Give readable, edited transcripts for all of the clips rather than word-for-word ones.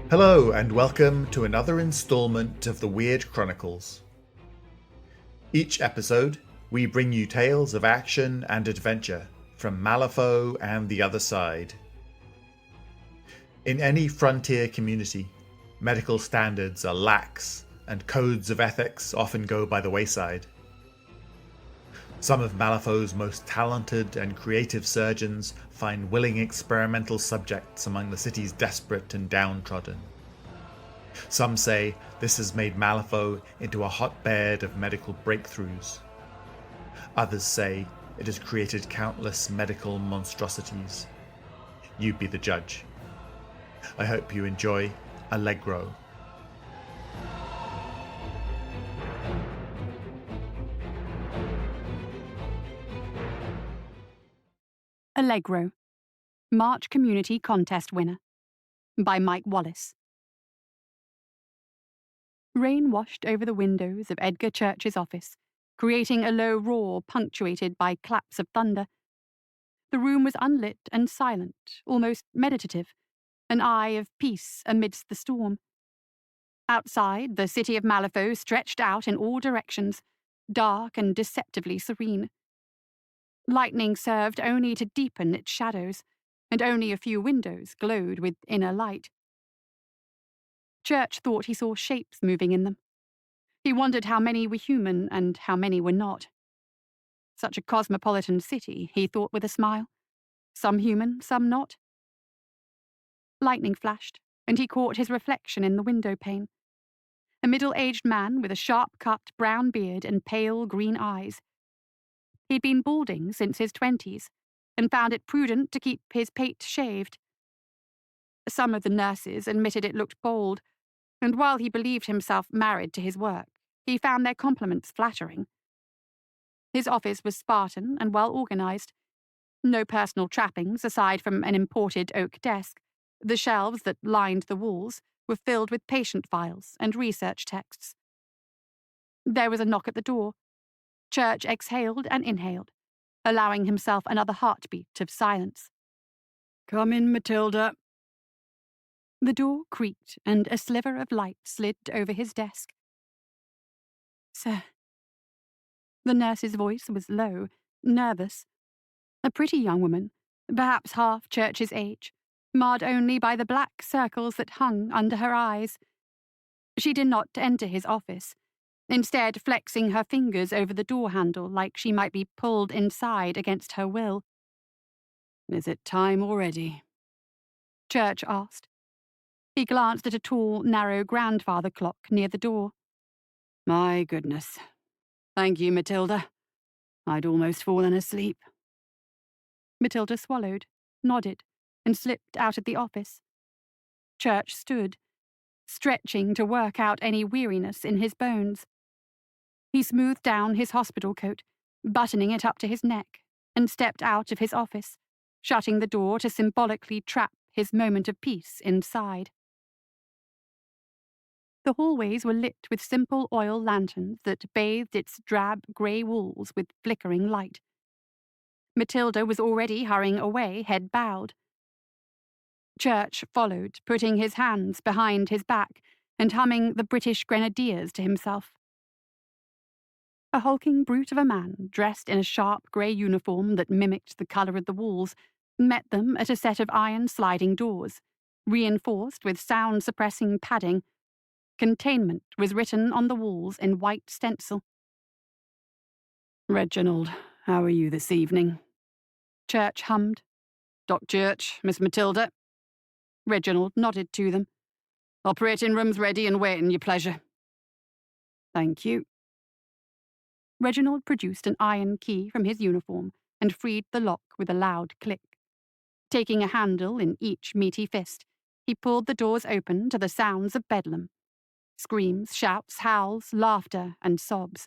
Hello and welcome to another installment of the Weird Chronicles. Each episode, we bring you tales of action and adventure from Malifaux and the other side. In any frontier community, medical standards are lax and codes of ethics often go by the wayside. Some of Malifaux's most talented and creative surgeons find willing experimental subjects among the city's desperate and downtrodden. Some say this has made Malifaux into a hotbed of medical breakthroughs. Others say it has created countless medical monstrosities. You be the judge. I hope you enjoy Allegro. Allegro, March Community Contest Winner, by Mike Wallace. Rain washed over the windows of Edgar Church's office, creating a low roar punctuated by claps of thunder. The room was unlit and silent, almost meditative, an eye of peace amidst the storm. Outside, the city of Malifaux stretched out in all directions, dark and deceptively serene. Lightning served only to deepen its shadows, and only a few windows glowed with inner light. Church thought he saw shapes moving in them. He wondered how many were human and how many were not. Such a cosmopolitan city, he thought with a smile. Some human, some not. Lightning flashed, and he caught his reflection in the window pane. A middle-aged man with a sharp-cut brown beard and pale green eyes. He'd been balding since his 20s, and found it prudent to keep his pate shaved. Some of the nurses admitted it looked bold, and while he believed himself married to his work, he found their compliments flattering. His office was Spartan and well-organized. No personal trappings aside from an imported oak desk. The shelves that lined the walls were filled with patient files and research texts. There was a knock at the door. Church exhaled and inhaled, allowing himself another heartbeat of silence. "Come in, Matilda." The door creaked, and a sliver of light slid over his desk. "Sir." The nurse's voice was low, nervous. A pretty young woman, perhaps half Church's age, marred only by the black circles that hung under her eyes. She did not enter his office, instead flexing her fingers over the door handle like she might be pulled inside against her will. "Is it time already?" Church asked. He glanced at a tall, narrow grandfather clock near the door. "My goodness. Thank you, Matilda. I'd almost fallen asleep." Matilda swallowed, nodded, and slipped out of the office. Church stood, stretching to work out any weariness in his bones. He smoothed down his hospital coat, buttoning it up to his neck, and stepped out of his office, shutting the door to symbolically trap his moment of peace inside. The hallways were lit with simple oil lanterns that bathed its drab grey walls with flickering light. Matilda was already hurrying away, head bowed. Church followed, putting his hands behind his back and humming the British Grenadiers to himself. A hulking brute of a man, dressed in a sharp grey uniform that mimicked the colour of the walls, met them at a set of iron sliding doors, reinforced with sound-suppressing padding. Containment was written on the walls in white stencil. "Reginald, how are you this evening?" Church hummed. "Doc Church, Miss Matilda." Reginald nodded to them. "Operating room's ready and waiting, your pleasure." "Thank you." Reginald produced an iron key from his uniform and freed the lock with a loud click. Taking a handle in each meaty fist, he pulled the doors open to the sounds of bedlam. Screams, shouts, howls, laughter, and sobs.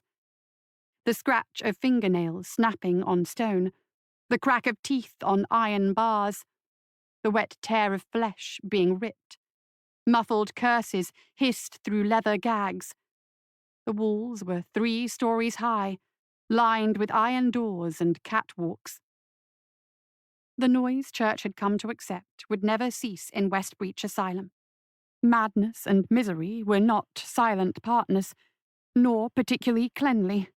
The scratch of fingernails snapping on stone, the crack of teeth on iron bars, the wet tear of flesh being ripped. Muffled curses hissed through leather gags. The walls were 3 stories high, lined with iron doors and catwalks. The noise Church had come to accept would never cease in Westbreach Asylum. Madness and misery were not silent partners, nor particularly cleanly.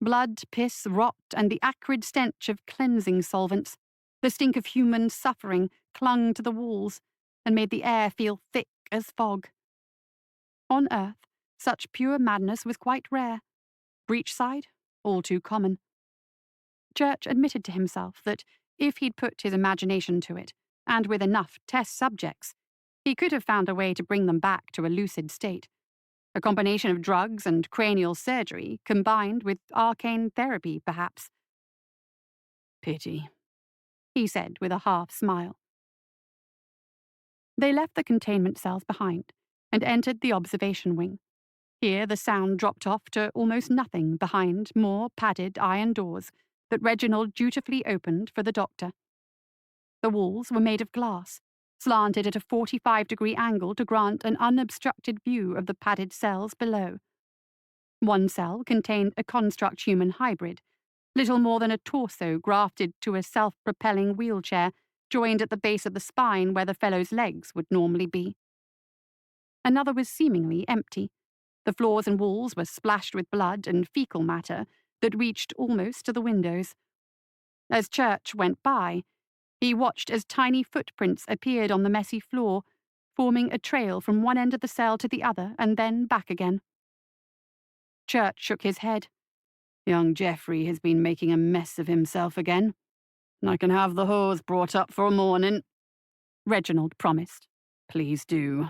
Blood, piss, rot, and the acrid stench of cleansing solvents, the stink of human suffering, clung to the walls and made the air feel thick as fog. On Earth, such pure madness was quite rare. Breachside, all too common. Church admitted to himself that if he'd put his imagination to it, and with enough test subjects, he could have found a way to bring them back to a lucid state. A combination of drugs and cranial surgery, combined with arcane therapy, perhaps. Pity, he said with a half-smile. They left the containment cells behind and entered the observation wing. Here the sound dropped off to almost nothing behind more padded iron doors that Reginald dutifully opened for the doctor. The walls were made of glass, slanted at a 45-degree angle to grant an unobstructed view of the padded cells below. One cell contained a construct human hybrid, little more than a torso grafted to a self-propelling wheelchair joined at the base of the spine where the fellow's legs would normally be. Another was seemingly empty. The floors and walls were splashed with blood and fecal matter that reached almost to the windows. As Church went by, he watched as tiny footprints appeared on the messy floor, forming a trail from one end of the cell to the other and then back again. Church shook his head. Young Geoffrey has been making a mess of himself again. I can have the hose brought up for a morning, Reginald promised. Please do.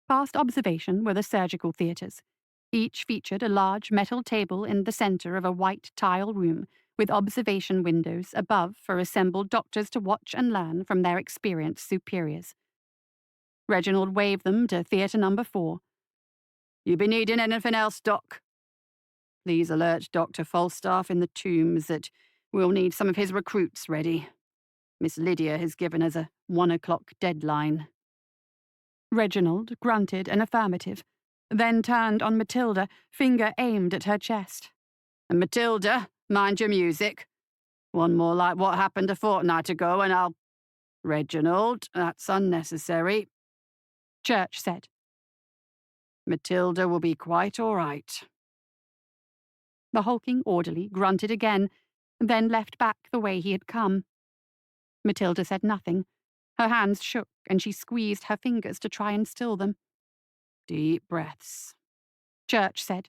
Past observation were the surgical theatres. Each featured a large metal table in the centre of a white tile room, with observation windows above for assembled doctors to watch and learn from their experienced superiors. Reginald waved them to Theatre Number 4. You be needing anything else, Doc? Please alert Dr. Falstaff in the Tombs that we'll need some of his recruits ready. Miss Lydia has given us a 1 o'clock deadline. Reginald grunted an affirmative, then turned on Matilda, finger aimed at her chest. And Matilda, mind your music. One more like what happened a fortnight ago and I'll... Reginald, that's unnecessary, Church said. Matilda will be quite all right. The hulking orderly grunted again, then left back the way he had come. Matilda said nothing. Her hands shook and she squeezed her fingers to try and still them. Deep breaths, Church said.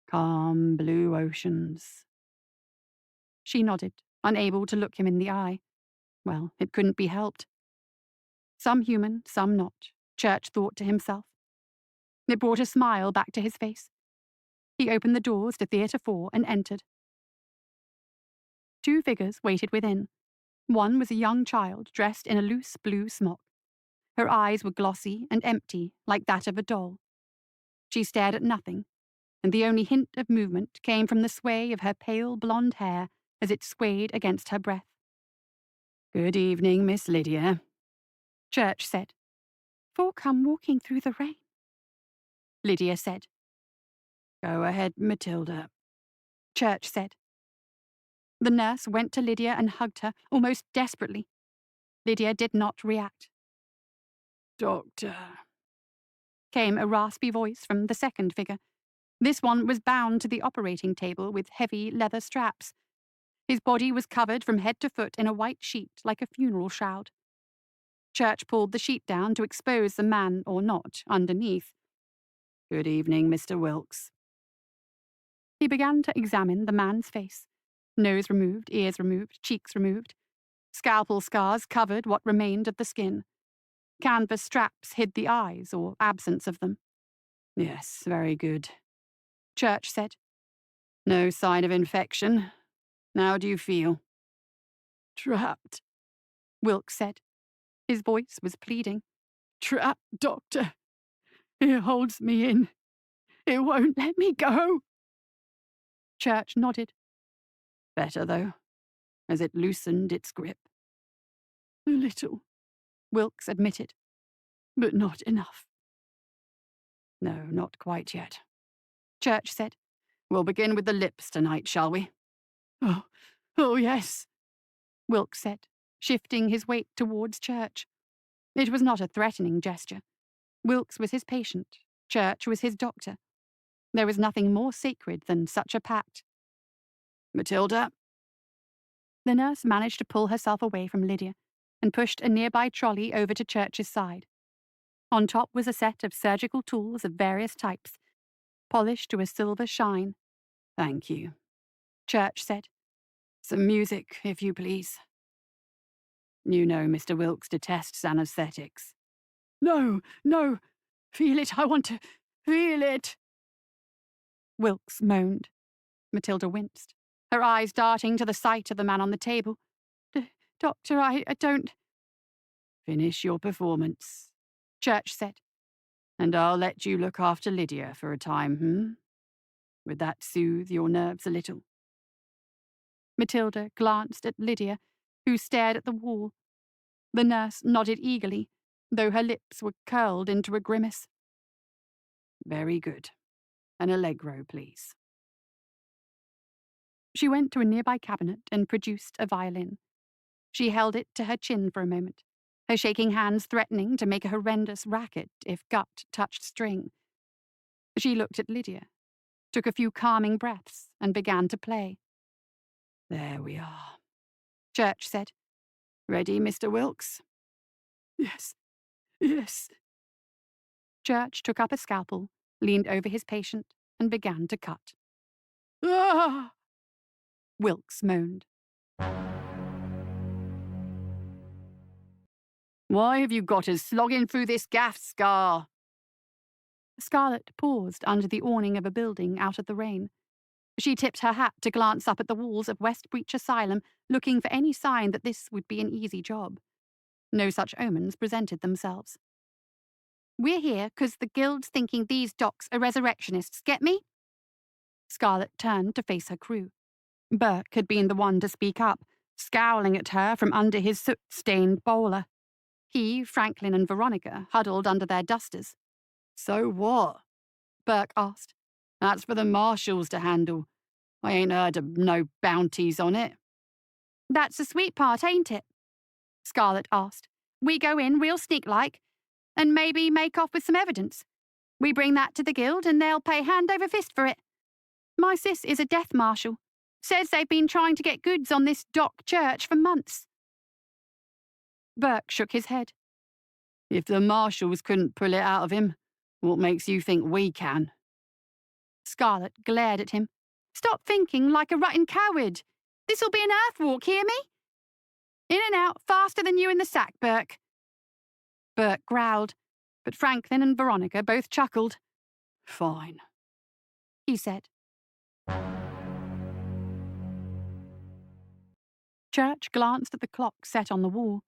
Calm blue oceans. She nodded, unable to look him in the eye. Well, it couldn't be helped. Some human, some not, Church thought to himself. It brought a smile back to his face. He opened the doors to Theatre 4 and entered. 2 figures waited within. One was a young child dressed in a loose blue smock. Her eyes were glossy and empty, like that of a doll. She stared at nothing, and the only hint of movement came from the sway of her pale blonde hair as it swayed against her breath. Good evening, Miss Lydia, Church said. For come walking through the rain, Lydia said. Go ahead, Matilda, Church said. The nurse went to Lydia and hugged her, almost desperately. Lydia did not react. Doctor, came a raspy voice from the second figure. This one was bound to the operating table with heavy leather straps. His body was covered from head to foot in a white sheet like a funeral shroud. Church pulled the sheet down to expose the man, or not, underneath. Good evening, Mr. Wilkes. He began to examine the man's face. Nose removed, ears removed, cheeks removed. Scalpel scars covered what remained of the skin. Canvas straps hid the eyes, or absence of them. Yes, very good, Church said. No sign of infection. How do you feel? Trapped, Wilkes said. His voice was pleading. Trapped, Doctor. It holds me in. It won't let me go. Church nodded. Better, though. Has it loosened its grip? A little, Wilkes admitted. but not enough. No, not quite yet. Church said. We'll begin with the lips tonight, shall we? Oh, yes, Wilkes said, shifting his weight towards Church. It was not a threatening gesture, Wilkes was his patient. Church was his doctor. There was nothing more sacred than such a pact. Matilda? The nurse managed to pull herself away from Lydia and pushed a nearby trolley over to Church's side. On top was a set of surgical tools of various types, polished to a silver shine. Thank you, Church said. Some music, if you please. You know Mr. Wilkes detests anesthetics. No, no. Feel it. I want to feel it. Wilkes moaned. Matilda winced, her eyes darting to the sight of the man on the table. Doctor, I don't... Finish your performance, Church said. And I'll let you look after Lydia for a time, Would that soothe your nerves a little? Matilda glanced at Lydia, who stared at the wall. The nurse nodded eagerly, though her lips were curled into a grimace. Very good. An Allegro, please. She went to a nearby cabinet and produced a violin. She held it to her chin for a moment, her shaking hands threatening to make a horrendous racket if gut touched string. She looked at Lydia, took a few calming breaths, and began to play. There we are, Church said. Ready, Mr. Wilkes? Yes, yes. Church took up a scalpel, leaned over his patient, and began to cut. Ah! Wilkes moaned. Why have you got us slogging through this gaff, Scar? Scarlet paused under the awning of a building out of the rain. She tipped her hat to glance up at the walls of West Breach Asylum, looking for any sign that this would be an easy job. No such omens presented themselves. We're here because the Guild's thinking these docs are resurrectionists, get me? Scarlet turned to face her crew. Burke had been the one to speak up, scowling at her from under his soot-stained bowler. He, Franklin, and Veronica huddled under their dusters. So what? Burke asked. That's for the marshals to handle. I ain't heard of no bounties on it. That's the sweet part, ain't it? Scarlet asked. We go in real sneak-like, and maybe make off with some evidence. We bring that to the Guild, and they'll pay hand over fist for it. My sis is a death marshal. Says they've been trying to get goods on this Doc Church for months. Burke shook his head. If the marshals couldn't pull it out of him, what makes you think we can? Scarlet glared at him. Stop thinking like a rotten coward. This'll be an earthwalk, hear me? In and out faster than you in the sack, Burke. Burke growled, but Franklin and Veronica both chuckled. Fine, he said. Church glanced at the clock set on the wall.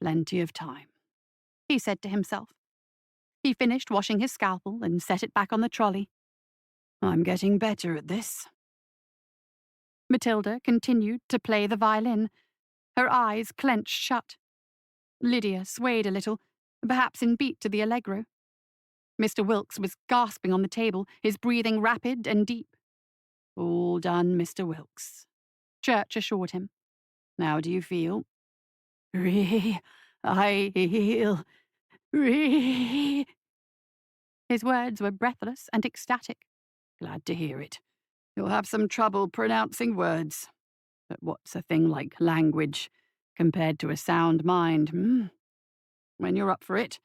Plenty of time, he said to himself. He finished washing his scalpel and set it back on the trolley. I'm getting better at this. Matilda continued to play the violin, her eyes clenched shut. Lydia swayed a little, perhaps in beat to the Allegro. Mr. Wilkes was gasping on the table, his breathing rapid and deep. All done, Mr. Wilkes, Church assured him. How do you feel? I feel. His words were breathless and ecstatic. Glad to hear it. You'll have some trouble pronouncing words. But what's a thing like language compared to a sound mind, When you're up for it,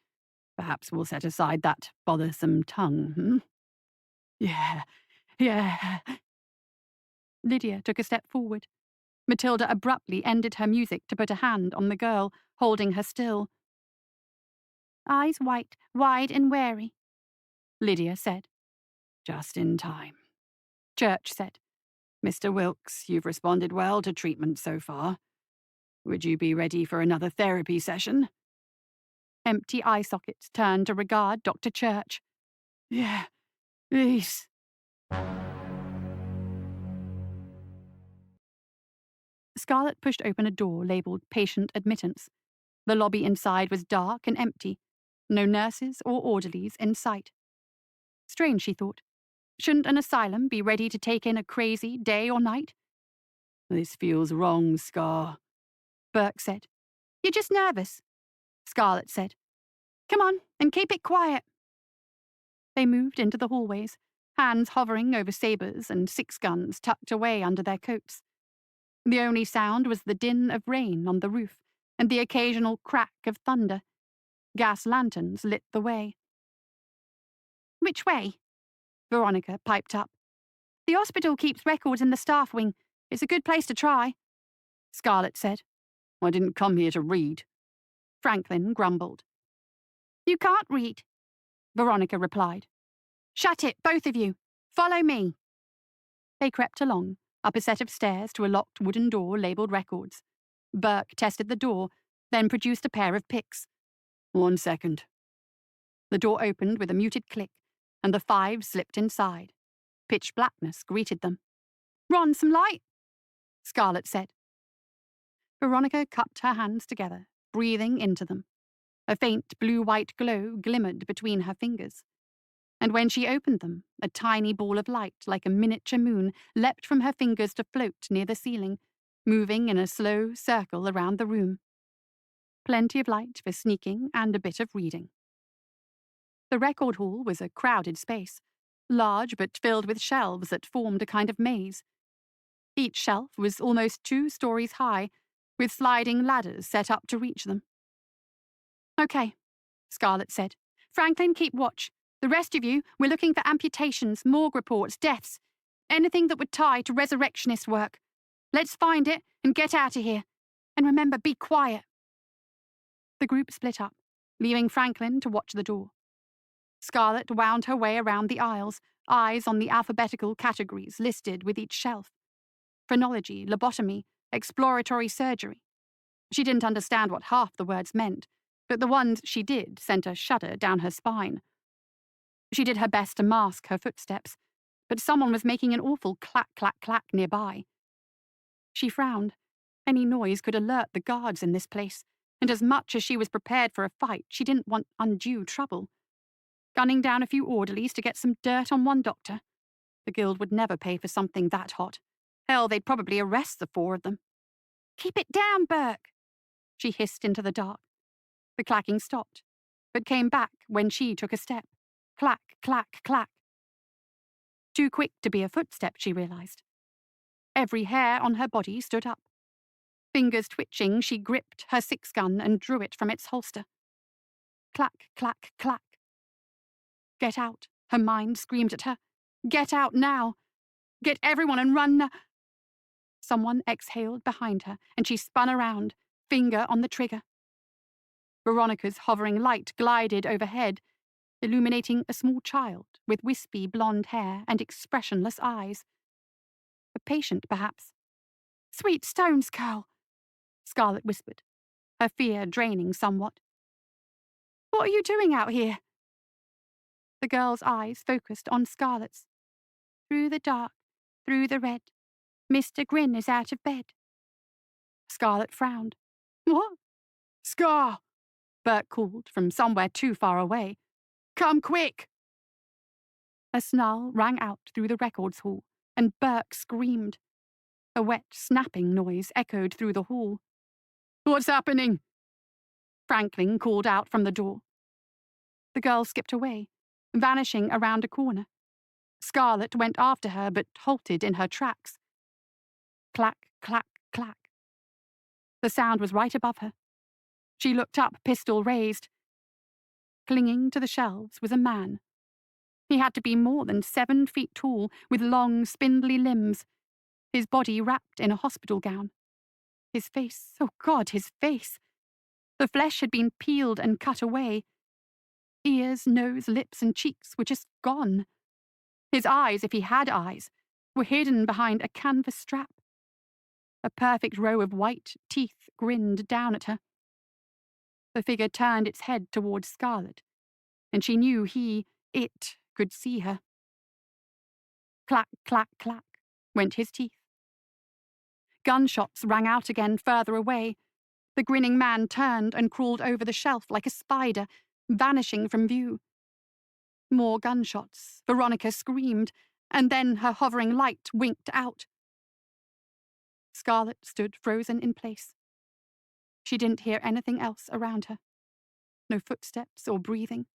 perhaps we'll set aside that bothersome tongue, Yeah. Lydia took a step forward. Matilda abruptly ended her music to put a hand on the girl, holding her still. Eyes white, wide and wary, Lydia said. Just in time, Church said. Mr. Wilkes, you've responded well to treatment so far. Would you be ready for another therapy session? Empty eye sockets turned to regard Dr. Church. Yeah, please. Scarlet pushed open a door labelled Patient Admittance. The lobby inside was dark and empty. No nurses or orderlies in sight. Strange, she thought. Shouldn't an asylum be ready to take in a crazy day or night? This feels wrong, Scar, Burke said. You're just nervous, Scarlet said. Come on, and keep it quiet. They moved into the hallways, hands hovering over sabres and 6-guns tucked away under their coats. The only sound was the din of rain on the roof and the occasional crack of thunder. Gas lanterns lit the way. Which way? Veronica piped up. The hospital keeps records in the staff wing. It's a good place to try, Scarlett said. I didn't come here to read, Franklin grumbled. You can't read, Veronica replied. Shut it, both of you. Follow me. They crept along, up a set of stairs to a locked wooden door labelled records. Burke tested the door, then produced a pair of picks. 1 second. The door opened with a muted click, and the 5 slipped inside. Pitch blackness greeted them. Ron, some light? Scarlett said. Veronica cupped her hands together, breathing into them. A faint blue-white glow glimmered between her fingers. And when she opened them, a tiny ball of light, like a miniature moon, leapt from her fingers to float near the ceiling, moving in a slow circle around the room. Plenty of light for sneaking and a bit of reading. The record hall was a crowded space, large but filled with shelves that formed a kind of maze. Each shelf was almost 2 stories high, with sliding ladders set up to reach them. Okay, Scarlett said. Franklin, keep watch. The rest of you, we're looking for amputations, morgue reports, deaths. Anything that would tie to resurrectionist work. Let's find it and get out of here. And remember, be quiet. The group split up, leaving Franklin to watch the door. Scarlett wound her way around the aisles, eyes on the alphabetical categories listed with each shelf. Phrenology, lobotomy, exploratory surgery. She didn't understand what half the words meant, but the ones she did sent a shudder down her spine. She did her best to mask her footsteps, but someone was making an awful clack, clack, clack nearby. She frowned. Any noise could alert the guards in this place, and as much as she was prepared for a fight, she didn't want undue trouble. Gunning down a few orderlies to get some dirt on one doctor? The guild would never pay for something that hot. Hell, they'd probably arrest the 4 of them. Keep it down, Burke, she hissed into the dark. The clacking stopped, but came back when she took a step. Clack, clack, clack. Too quick to be a footstep, she realized. Every hair on her body stood up. Fingers twitching, she gripped her 6-gun and drew it from its holster. Clack, clack, clack. Get out, her mind screamed at her. Get out now. Get everyone and run now. Someone exhaled behind her, and she spun around, finger on the trigger. Veronica's hovering light glided overhead, illuminating a small child with wispy blonde hair and expressionless eyes. A patient, perhaps. Sweet stones, Curl, Scarlett whispered, her fear draining somewhat. What are you doing out here? The girl's eyes focused on Scarlett's. Through the dark, through the red, Mr. Grin is out of bed. Scarlett frowned. What? Scar! Burke called from somewhere too far away. Come quick! A snarl rang out through the records hall, and Burke screamed. A wet, snapping noise echoed through the hall. What's happening? Franklin called out from the door. The girl skipped away, vanishing around a corner. Scarlett went after her, but halted in her tracks. Clack, clack, clack. The sound was right above her. She looked up, pistol raised. Clinging to the shelves was a man. He had to be more than 7 feet tall, with long, spindly limbs, his body wrapped in a hospital gown. His face, oh God, his face! The flesh had been peeled and cut away. Ears, nose, lips, and cheeks were just gone. His eyes, if he had eyes, were hidden behind a canvas strap. A perfect row of white teeth grinned down at her. The figure turned its head towards Scarlett, and she knew it, could see her. Clack, clack, clack, went his teeth. Gunshots rang out again further away. The grinning man turned and crawled over the shelf like a spider, vanishing from view. More gunshots. Veronica screamed, and then her hovering light winked out. Scarlett stood frozen in place. She didn't hear anything else around her. No footsteps or breathing.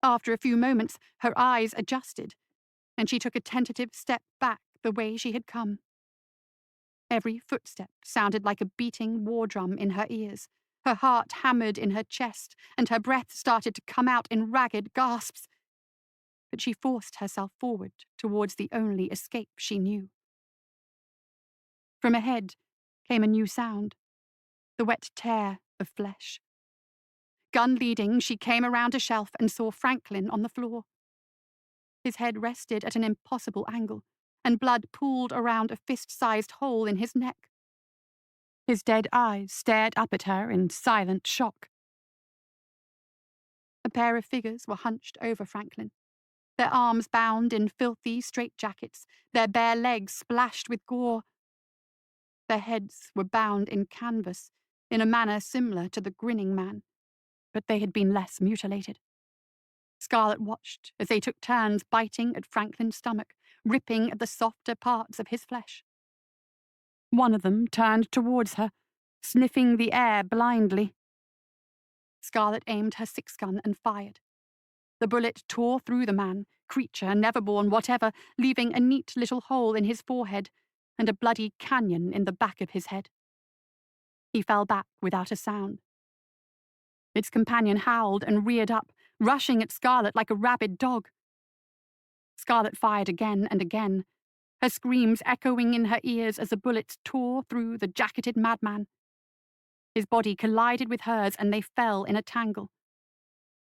After a few moments, her eyes adjusted, and she took a tentative step back the way she had come. Every footstep sounded like a beating war drum in her ears. Her heart hammered in her chest, and her breath started to come out in ragged gasps. But she forced herself forward towards the only escape she knew. From ahead came a new sound, the wet tear of flesh. Gun leading, she came around a shelf and saw Franklin on the floor. His head rested at an impossible angle, and blood pooled around a fist-sized hole in his neck. His dead eyes stared up at her in silent shock. A pair of figures were hunched over Franklin, their arms bound in filthy straitjackets, their bare legs splashed with gore. Their heads were bound in canvas in a manner similar to the grinning man, but they had been less mutilated. Scarlet watched as they took turns biting at Franklin's stomach, ripping at the softer parts of his flesh. One of them turned towards her, sniffing the air blindly. Scarlet aimed her 6-gun and fired. The bullet tore through the man, creature, never-born, whatever, leaving a neat little hole in his forehead and a bloody canyon in the back of his head. He fell back without a sound. Its companion howled and reared up, rushing at Scarlet like a rabid dog. Scarlet fired again and again, her screams echoing in her ears as the bullets tore through the jacketed madman. His body collided with hers and they fell in a tangle.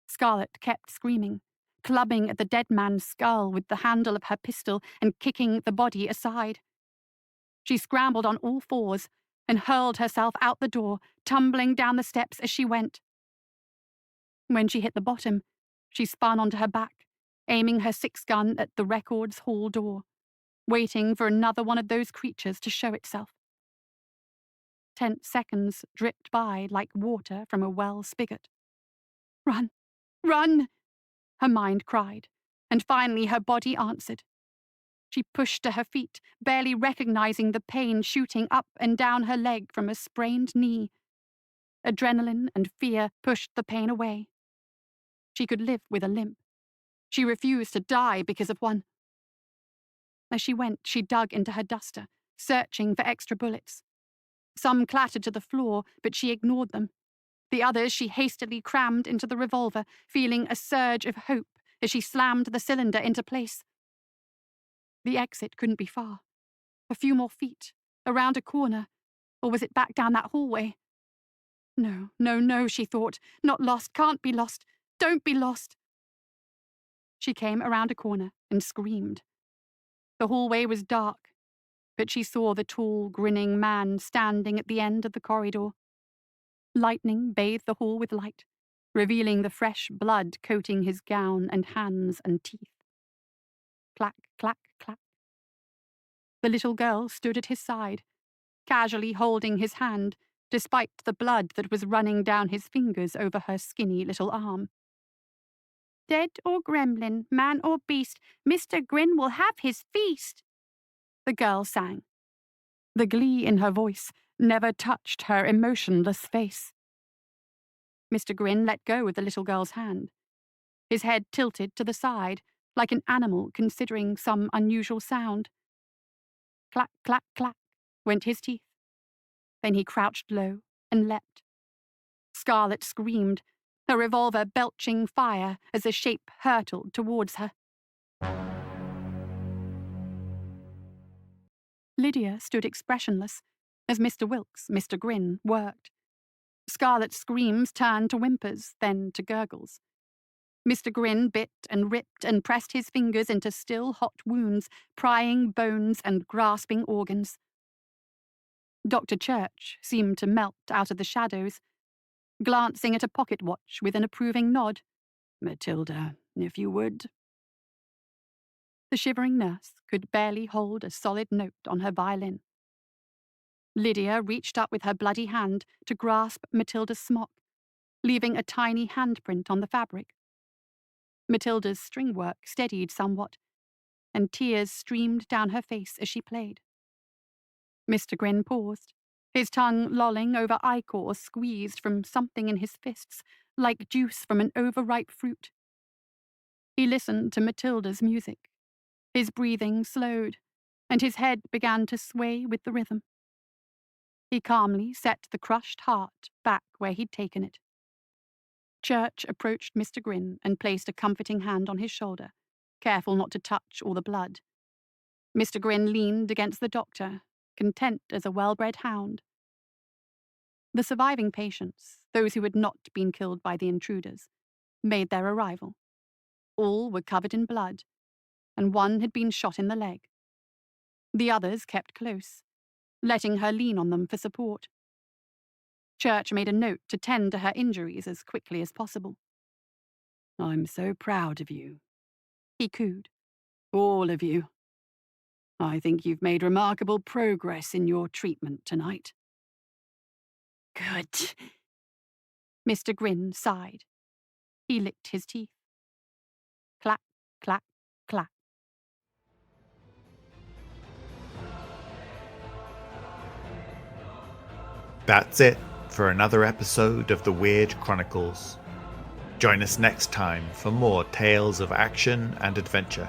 Scarlet kept screaming, clubbing at the dead man's skull with the handle of her pistol and kicking the body aside. She scrambled on all fours and hurled herself out the door, tumbling down the steps as she went. When she hit the bottom, she spun onto her back, aiming her 6-gun at the records hall door, waiting for another one of those creatures to show itself. Tense seconds dripped by like water from a well spigot. Run! Run! Her mind cried, and finally her body answered. She pushed to her feet, barely recognizing the pain shooting up and down her leg from a sprained knee. Adrenaline and fear pushed the pain away. She could live with a limp. She refused to die because of one. As she went, she dug into her duster, searching for extra bullets. Some clattered to the floor, but she ignored them. The others she hastily crammed into the revolver, feeling a surge of hope as she slammed the cylinder into place. The exit couldn't be far. A few more feet, around a corner, or was it back down that hallway? No, no, no, she thought. Not lost, can't be lost. Don't be lost. She came around a corner and screamed. The hallway was dark, but she saw the tall, grinning man standing at the end of the corridor. Lightning bathed the hall with light, revealing the fresh blood coating his gown and hands and teeth. Clack, clack, clack. The little girl stood at his side, casually holding his hand, despite the blood that was running down his fingers over her skinny little arm. Dead or gremlin, man or beast, Mr. Grin will have his feast, the girl sang. The glee in her voice never touched her emotionless face. Mr. Grin let go of the little girl's hand. His head tilted to the side, like an animal considering some unusual sound. Clack, clack, clack, went his teeth. Then he crouched low and leapt. Scarlet screamed, her revolver belching fire as the shape hurtled towards her. Lydia stood expressionless as Mr. Wilkes, Mr. Grin, worked. Scarlet's screams turned to whimpers, then to gurgles. Mr. Grin bit and ripped and pressed his fingers into still hot wounds, prying bones and grasping organs. Dr. Church seemed to melt out of the shadows, glancing at a pocket watch with an approving nod. "Matilda, if you would." The shivering nurse could barely hold a solid note on her violin. Lydia reached up with her bloody hand to grasp Matilda's smock, leaving a tiny handprint on the fabric. Matilda's string work steadied somewhat, and tears streamed down her face as she played. Mr. Grin paused, his tongue lolling over ichor squeezed from something in his fists, like juice from an overripe fruit. He listened to Matilda's music. His breathing slowed, and his head began to sway with the rhythm. He calmly set the crushed heart back where he'd taken it. Church approached Mr. Grin and placed a comforting hand on his shoulder, careful not to touch all the blood. Mr. Grin leaned against the doctor, content as a well-bred hound. The surviving patients, those who had not been killed by the intruders, made their arrival. All were covered in blood, and one had been shot in the leg. The others kept close, letting her lean on them for support. Church made a note to tend to her injuries as quickly as possible. I'm so proud of you, he cooed. all of you. I think you've made remarkable progress in your treatment tonight. Good. Mr. Grin sighed. He licked his teeth. Clack, clack, clack. That's it for another episode of the Weird Chronicles. Join us next time for more tales of action and adventure.